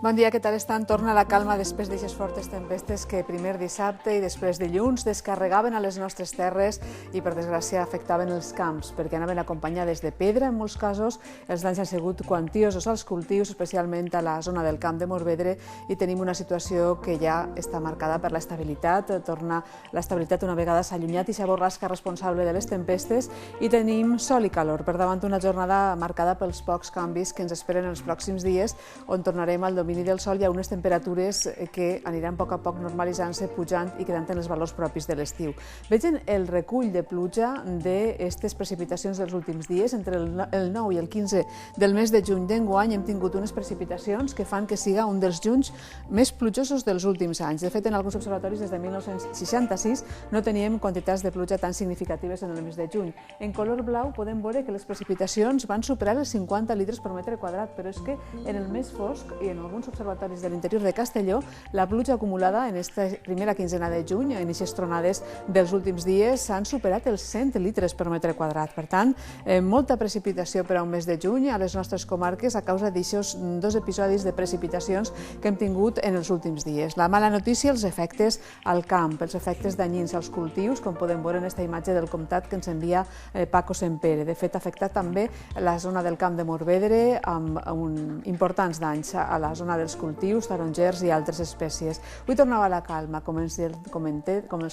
Bon dia, què tal estan? Torna la calma després d'aquestes fortes tempestes que primer dissabte i després dilluns descarregaven a les nostres terres i, per desgràcia, afectaven els camps, perquè anaven acompanyades de pedra, en molts casos. Els danys han sigut quantiosos als cultius, especialment a la zona del Camp de Morvedre, i tenim una situació que ja està marcada per l'estabilitat. Torna l'estabilitat una vegada s'ha allunyat i s'ha borrasca responsable de les tempestes, i tenim sol i calor per davant una jornada marcada pels pocs canvis que ens esperen els pròxims dies, on tornarem al domini del sol i a unes temperatures que aniran a poc normalitzant-se, pujant i quedant en els valors propis de l'estiu. Vegin el recull de pluja d'aquestes precipitacions dels últims dies. Entre el 9 i el 15 del mes de juny d'enguany hem tingut unes precipitacions que fan que siga un dels junys més plujosos dels últims anys. De fet, en alguns observatoris des de 1966 no teníem quantitats de pluja tan significatives en el mes de juny. En color blau podem veure que les precipitacions van superar els 50 litres per metre quadrat, però és que en el mes fosc i en alguns observatoris de l'interior de Castelló, la pluja acumulada en aquesta primera quinzena de juny, en aquestes tronades dels últims dies, s'han superat els 100 litres per metre quadrat. Per tant, molta precipitació per a un mes de juny a les nostres comarques a causa d'aquests dos episodis de precipitacions que hem tingut en els últims dies. La mala notícia, els efectes al camp, els efectes danyins als cultius, com podem veure en aquesta imatge del comtat que ens envia Paco Sempere. De fet, ha afectat també la zona del Camp de Morvedre amb importants danys a la zona dels cultius, tarongers i altres espècies. Avui tornava la calma, com els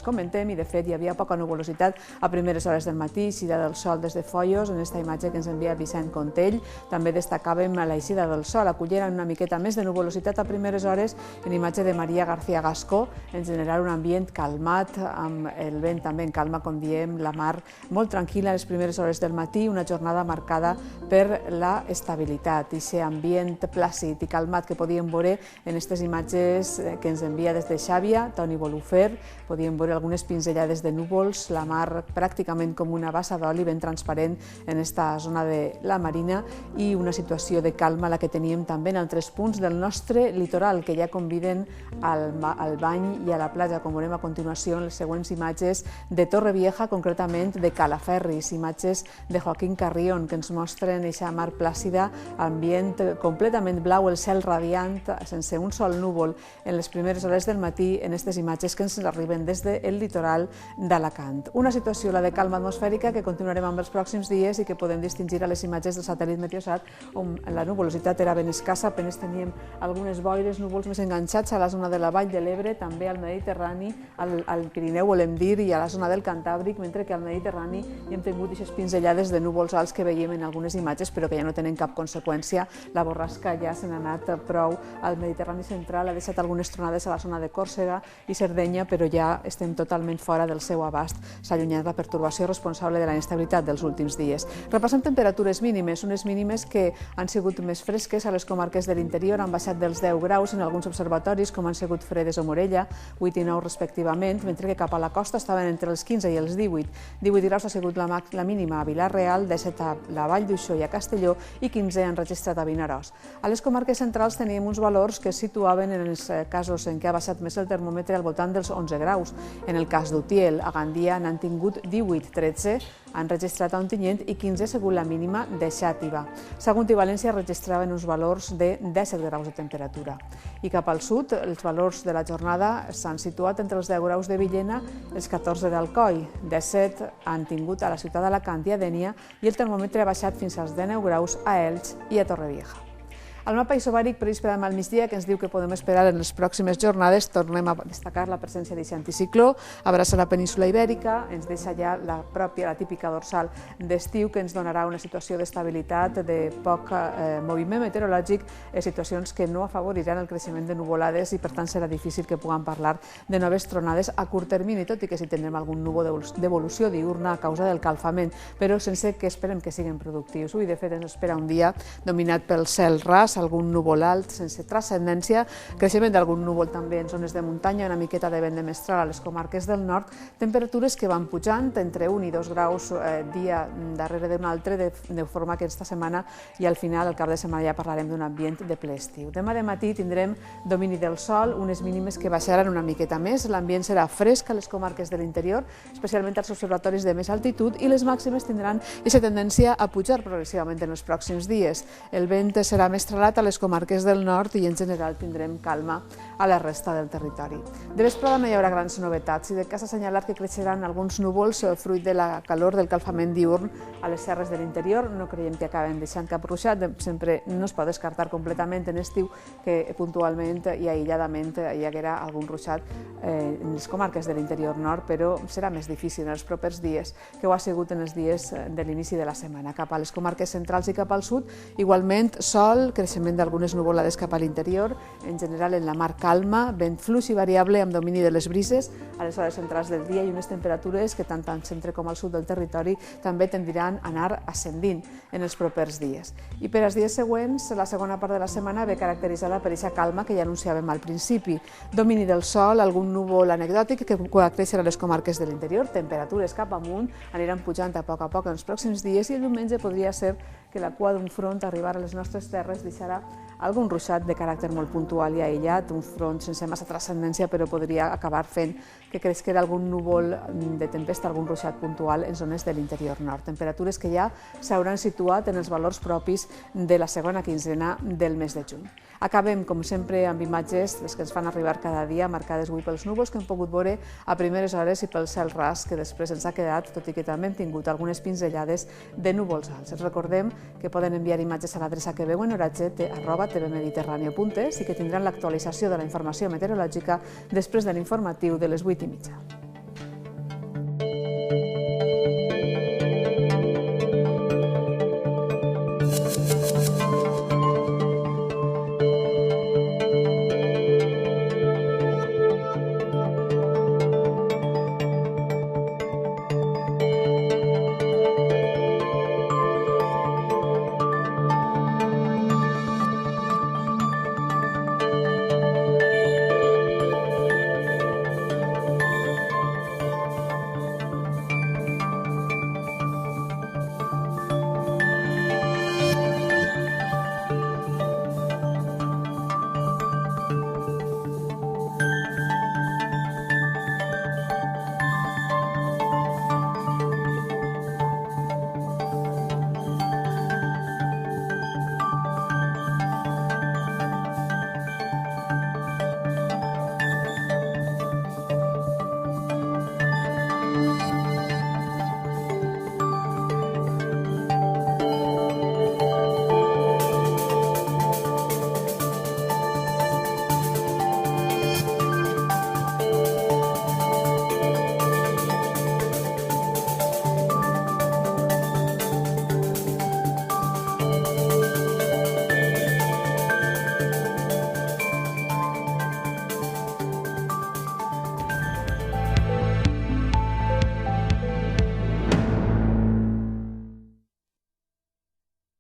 comentem, i de fet hi havia poca nuvolositat a primeres hores del matí, eixida del sol des de Foios, en aquesta imatge que ens envia Vicent Contell. També destacàvem l'eixida del sol, acollien una miqueta més de nuvolositat a primeres hores, en imatge de Maria García Gascó, en general un ambient calmat, amb el vent també en calma, com diem, la mar molt tranquil·la a les primeres hores del matí, una jornada marcada per la estabilitat, aquest ambient plàcid i calmat que podíem veure en aquestes imatges que ens envia des de Xàbia, Toni Bolufer. Podíem veure algunes pinzellades de núvols, la mar pràcticament com una bassa d'oli ben transparent en aquesta zona de la Marina, i una situació de calma la que teníem també en altres punts del nostre litoral, que ja conviden al bany i a la platja, com veurem a continuació en les següents imatges de Torrevieja, concretament de Calaferris, imatges de Joaquín Carrión, que ens mostren aquesta mar plàcida, ambient completament blau, el cel radiant, sense un sol núvol en les primeres hores del matí, en aquestes imatges que ens arriben des del litoral d'Alacant. Una situació, la de calma atmosfèrica, que continuarem amb els pròxims dies i que podem distingir a les imatges del satèl·lit Meteosat, on la nuvolositat era ben escassa, apenas teníem algunes boires, núvols més enganxats a la zona de la Vall de l'Ebre, també al Mediterrani, al Pirineu, volem dir, i a la zona del Cantàbric, mentre que al Mediterrani hi hem tingut aquestes pinzellades de núvols alts que veiem en algunes imatges, però que ja no tenen cap conseqüència. La borrasca ja se n'ha anat prou al Mediterrani central, ha deixat algunes tronades a la zona de Còrsega i Sardenya, però ja estem totalment fora del seu abast. S'ha allunyat la pertorbació responsable de la inestabilitat dels últims dies. Repassem temperatures mínimes, unes mínimes que han sigut més fresques a les comarques de l'interior, han baixat dels 10 graus en alguns observatoris, com han sigut Fredes o Morella, 8 i 9 respectivament, mentre que cap a la costa estaven entre els 15 i els 18. 18 graus ha sigut la mínima a Vilar-real, 17 a la Vall d'Uixó i a Castelló, i 15 han registrat a Vinaròs. A les comarques centrals teníem uns valors que es situaven en els casos en què ha baixat més el termòmetre al voltant dels 11 graus. En el cas d'Utiel, a Gandia n'han tingut 18, 13 han registrat a Ontinyent i 15 segons la mínima de Xàtiva. Sagunt i València registraven uns valors de 17 graus de temperatura. I cap al sud, els valors de la jornada s'han situat entre els 10 graus de Villena, els 14 d'Alcoi, 17 han tingut a la ciutat d'Alacant i a Dénia, i el termòmetre ha baixat fins als 19 graus a Elx i a Torrevieja. El mapa isobàric previst per al migdia, que ens diu que podem esperar en les pròximes jornades, tornem a destacar la presència d'aquest anticicló, abraça la península Ibèrica, ens deixa ja la típica dorsal d'estiu, que ens donarà una situació d'estabilitat, de poc moviment meteorològic, situacions que no afavoriran el creixement de nuvolades, i per tant serà difícil que puguem parlar de noves tronades a curt termini, tot i que sí tindrem algun núvol d'evolució diurna a causa del calfament, però sense que esperem que siguin productius. Avui, de fet, ens espera un dia dominat pel cel ras, algun núvol alt sense transcendència, creixement d'algun núvol també en zones de muntanya, una miqueta de vent de mestral a les comarques del nord, temperatures que van pujant entre 1 i 2 graus dia darrere d'un altre, de forma que aquesta setmana i al final, al cap de setmana, ja parlarem d'un ambient de ple estiu. Demà de matí tindrem domini del sol, unes mínimes que baixaran una miqueta més, l'ambient serà fresc a les comarques de l'interior, especialment als observatoris de més altitud, i les màximes tindran aquesta tendència a pujar progressivament en els pròxims dies. El vent serà més enralat a les comarques del nord i en general tindrem calma a la resta del territori. De vesprada no hi haurà grans novetats i de cas assenyalar que creixeran alguns núvols fruit de la calor del calfament diürn a les serres de l'interior. No creiem que acaben deixant cap ruixat, sempre no es pot descartar completament en estiu que puntualment i aïlladament hi haguera algun ruixat en les comarques de l'interior nord, però serà més difícil en els propers dies que ho ha sigut en els dies de l'inici de la setmana. Cap a les comarques centrals i cap al sud, igualment sol, creixement d'algunes nuvolades cap a l'interior, en general en la mar calma, vent fluix i variable amb domini de les brises a les hores centrals del dia i unes temperatures que tant al centre com al sud del territori també tendiran a anar ascendint en els propers dies. I per als dies següents, la segona part de la setmana ve caracteritzada per aquesta calma que ja anunciàvem al principi. Domini del sol, algun núvol anecdòtic que va créixer a les comarques de l'interior, temperatures cap amunt, aniran pujant a poc en els pròxims dies i el diumenge podria ser que la cua d'un front arribar a les nostres terres deixarà algun ruixat de caràcter molt puntual i aïllat, un front sense massa transcendència, però podria acabar fent que cresquera algun núvol de tempesta, algun ruixat puntual en zones de l'interior nord. Temperatures que ja s'hauran situat en els valors propis de la segona quinzena del mes de juny. Acabem, com sempre, amb imatges les que ens fan arribar cada dia, marcades avui pels núvols que hem pogut veure a primeres hores i pel cel ras que després ens ha quedat, tot i que també hem tingut algunes pinzellades de núvols alts. Els recordem que poden enviar imatges a l'adreça que veuen oratge@tvmediterraneo.es i que tindran l'actualització de la informació meteorològica després de l'informatiu de les 8:30.